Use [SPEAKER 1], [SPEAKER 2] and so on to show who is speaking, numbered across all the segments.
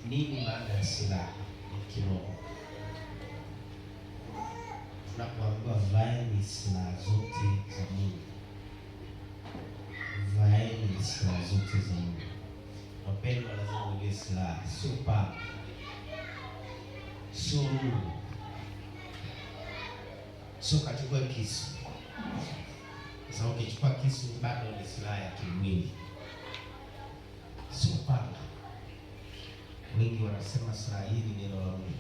[SPEAKER 1] Nini maana ya silaha kiroho? Tunapoambiwa vaeni silaha zote za Mungu, vaeni silaha zote za Mungu. Wapendwa, lazima ujue silaha sio panga, sio rungu, sio kachukua kisu. Sasa ukichukua kisu bado ni silaha ya kimwili, sio panga. Wengi wanasema silaha hii ni neno la Mungu.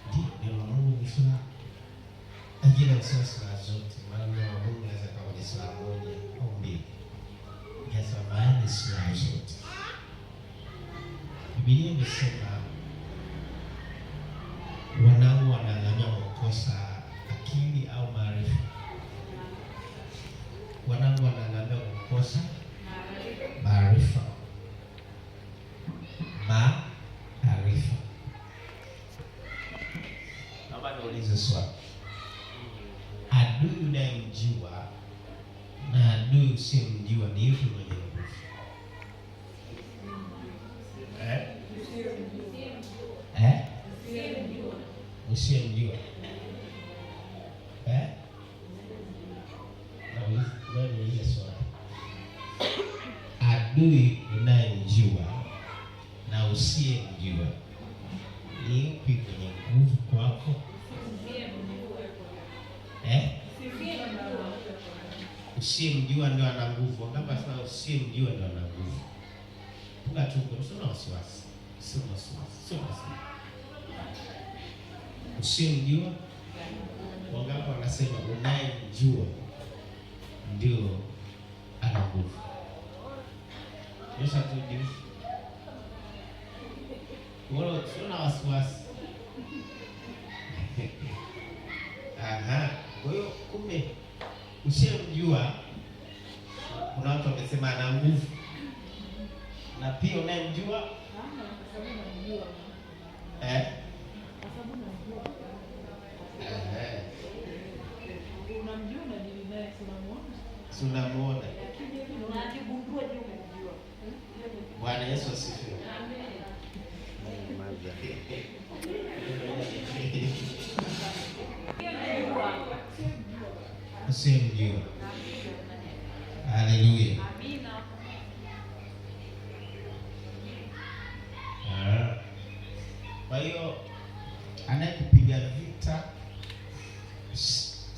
[SPEAKER 1] Ndio, neno la Mungu ni silaha. Lakini sio silaha zote. Maana neno la Mungu inaweza kuwa ni silaha moja au mbili. Inasema ni silaha zote. Biblia imesema wanao wanang'ang'ania kukosa akili au maarifa. Wanao wanang'ang'ania kukosa maarifa. Maarifa. Naomba niulize swali. Adui unayemjua na adui usiyemjua ni yupi mwenye nguvu? Usiyemjua. Na ile swali. Adui unayemjua na usiyemjua ni yupi mwenye nguvu kwako? Usiyemjua ndio ana nguvu. Ngamba sana usiyemjua ndio ana nguvu. Punga tu, usina wasiwasi. Sio wasiwasi. Sio wasiwasi. Usiyemjua, wangapi wanasema unayemjua ndio ana nguvu. Yesu atujue. Wala usina wasiwasi. Aha. Kwa hiyo kumbe usiyemjua, kuna watu wamesema ana nguvu. Na pia unayemjua tunamuona. Bwana Yesu asifiwe. Usiyemjua. Haleluya. Kwa hiyo anayekupiga vita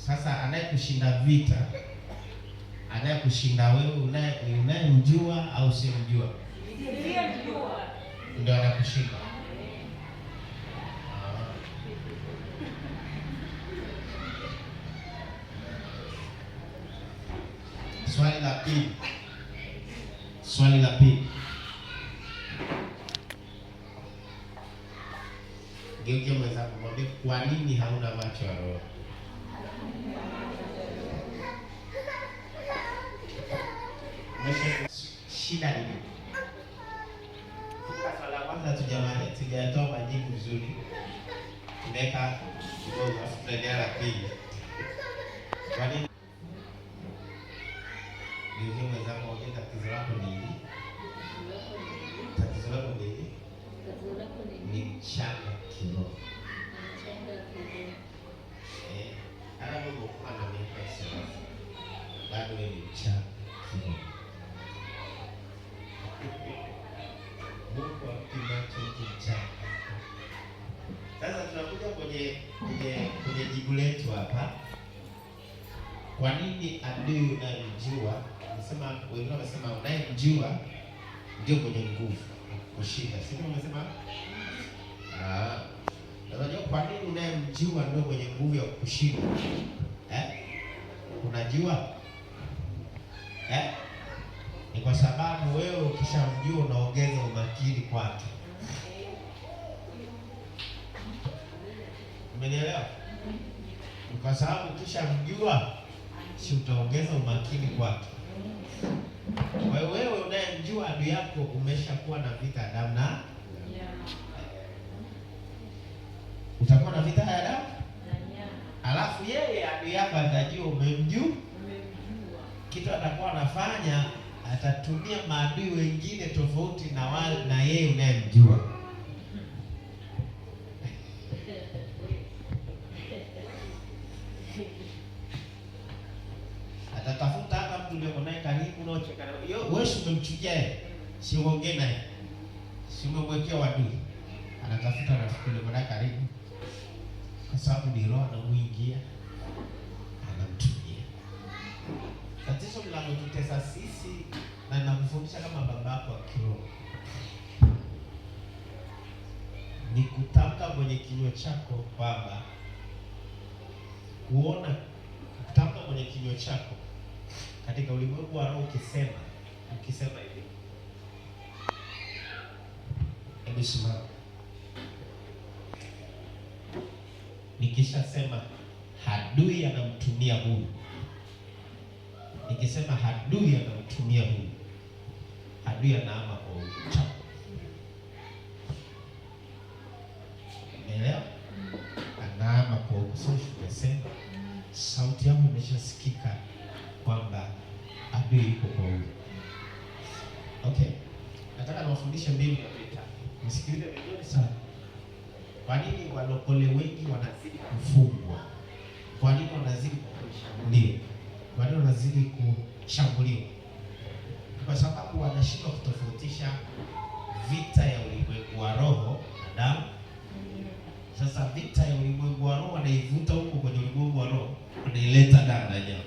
[SPEAKER 1] sasa, anayekushinda vita, anayekushinda wewe unayemjua au usiyemjua? Ndio anakushinda. Swali la pili. Geukia mwenzako mwambie, kwa nini hauna macho ya roho? Shida ni nini? Swali la kwanza tujatoa majibu vizuri. Tumeka kidogo afu tunaendelea la pili. Kwa nini? Geukia mwenzako mwambie, tatizo lako ni nini? Tatizo lako ni nini? Ni mchanga kiroho. Hata Mungu kwa na miaka sana. Bado ni mchanga kiroho. Mungu akimacho mchanga. Sasa tunakuja kwenye jibu letu hapa. Kwa nini adui unayemjua? Nasema wengine wanasema unayemjua ndio mwenye nguvu kushinda. Sisi tunasema unajua kwa nini unayemjua ndio mwenye nguvu ya kushinda? Unajua? Ni kwa sababu wewe ukishamjua unaongeza umakini kwake. Umenielewa? Ni kwa sababu ukishamjua si utaongeza umakini kwake. Kwa hiyo wewe unayemjua adui yako umeshakuwa na vita damu na utakuwa na vita ya damu. Alafu yeye adui yako atajua umemjua. Kitu atakuwa anafanya, atatumia maadui wengine tofauti na wale na yeye unayemjua. mtu ndio unaye karibu unaocheka naye. Wewe umemchukia yeye. Si uongee naye. Si umemwekea wadui. Anatafuta rafiki ndio unaye karibu. Kwa sababu ni roho anamuingia. Anamtumia. Tatizo linalotutesa sisi na nakufundisha kama babako wa kiroho ni kutamka kwenye kinywa chako kwamba kutamka kwenye kinywa chako katika ulimwengu wa roho ukisema hivi. Hebu simama. Nikishasema adui anamtumia huyu. Nikisema adui anamtumia huyu. Adui anaama kwa huyu. Umeelewa? Anaama kwa huyu. Sasa tumesema sauti yangu imeshasikika kwamba adui yuko kwa huyu. Okay. Nataka niwafundishe mbinu ya vita. Msikilize vizuri sana. Kwa nini walokole wengi wanazidi kufungwa? Kwa nini wanazidi kushambuliwa? Kwa nini wanazidi kushambuliwa? Kwa sababu wanashindwa kutofautisha vita ya ulimwengu wa roho na damu. Sasa vita ya ulimwengu wa roho wanaivuta huko kwenye ulimwengu wa roho, wanaileta damu na nyama.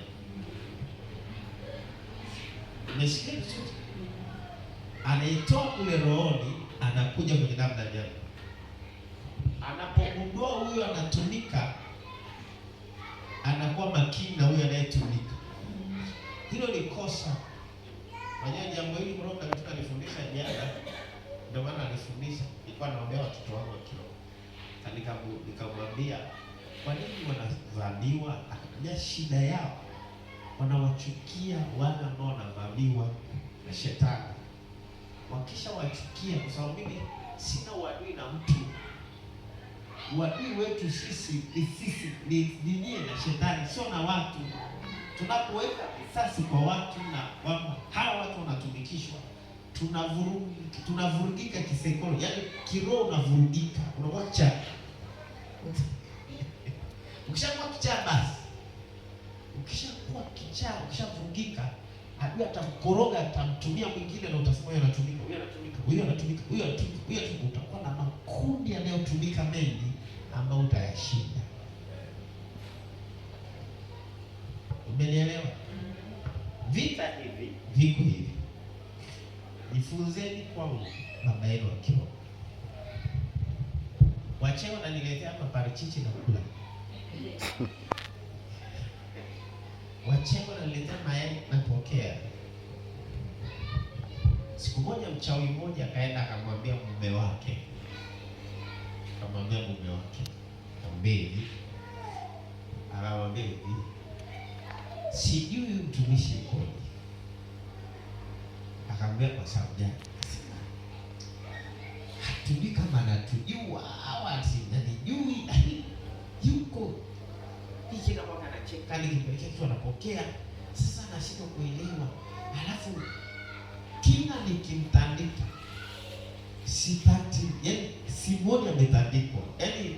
[SPEAKER 1] Umesikia vizuri? Anaitoa kule rohoni, anakuja kwenye damu na nyama. Anapogundua huyo anatumika, anakuwa makini na huyo anayetumika. Hilo ni kosa. Mwenye jambo hili Roho Mtakatifu alifundisha jana, ndio maana alifundisha. Nilikuwa naombea watoto wangu wa kiroho. Nikamwambia, kwa nini wanavamiwa? Akajua shida yao. Wanawachukia wale ambao wanavamiwa na shetani. Wakisha wachukia, kwa sababu mimi sina uadui na mtu. Uadui wetu sisi ni dunia na shetani, sio na watu. Tunapoweka risasi kwa watu na kwamba hawa watu wanatumikishwa, tunavurugika kisaikolojia, yaani kiroho unavurugika, unawacha. Ukishakuwa kichaa basi. Ukishakuwa kichaa, ukishavurugika, adui atakukoroga, atamtumia mwingine na utasema huyo anatumika, huyo anatumika, huyo anatumika, huyo anatumika, huyo anatumika. Utakuwa na makundi yanayotumika mengi ambao utayashinda. Umenielewa? Vita hivi viko hivi. Jifunzeni kwa baba yenu wa kiroho. Wacheo wananiletea maparichichi na kula. Wacheo wananiletea mayai na kupokea. Siku moja mchawi mmoja akaenda akamwambia mume wake. Akamwambia hivi, sijui mtumishi yukoje. Akamwambia kwa sababu gani? Hatujui kama anatujua au asinanijui. Yuko hiki kama anacheka nikipelekea kitu anapokea. Sasa anashindwa kuelewa. Alafu kila nikimtandika sipati, yaani si moja ametandikwa. Yaani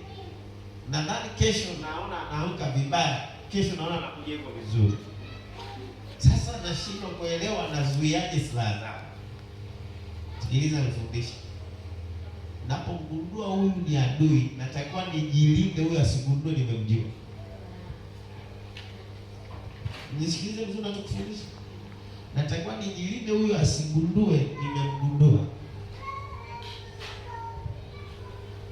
[SPEAKER 1] nadhani kesho naona anaamka vibaya, kesho naona anakuja hivyo vizuri. Sasa nashindwa kuelewa nazuiaje silaha zangu. Sikiliza nifundishe. Napogundua huyu ni adui, natakiwa nijilinde huyu asigundue nimemjua. Nisikilize vizuri ninachokufundisha. Natakiwa nijilinde huyu asigundue nimemgundua.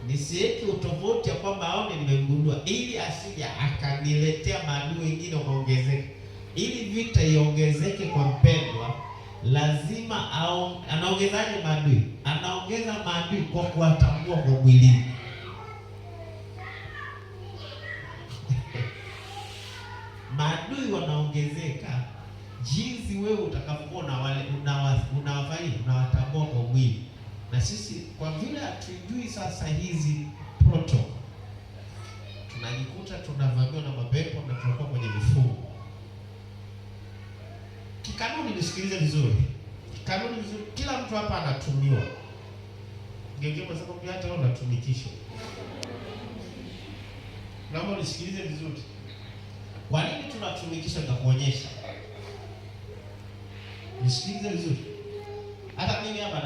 [SPEAKER 1] Nisiweke utofauti ya kwamba aone nimemgundua, ili asije akaniletea maadui wengine waongezeke. Ili vita iongezeke kwa mpendwa, lazima anaongezaje maadui? Anaongeza maadui kwa kuwatambua kwa mwili. Maadui wanaongezeka jinsi wewe utakapokuwa na wale unawatambua kwa mwili. Na sisi kwa vile hatujui sasa hizi protocol, tunajikuta tunavamiwa na mapepo na tunakuwa kwenye vifungo. Kikanuni, nisikilize vizuri. Kikanuni vizuri, kila mtu hapa anatumiwa. Ngeke kwa sababu hata wewe unatumikishwa. Naomba nisikilize vizuri. Kwa nini tunatumikishwa? Nitakuonyesha. Nisikilize vizuri. Hata mimi hapa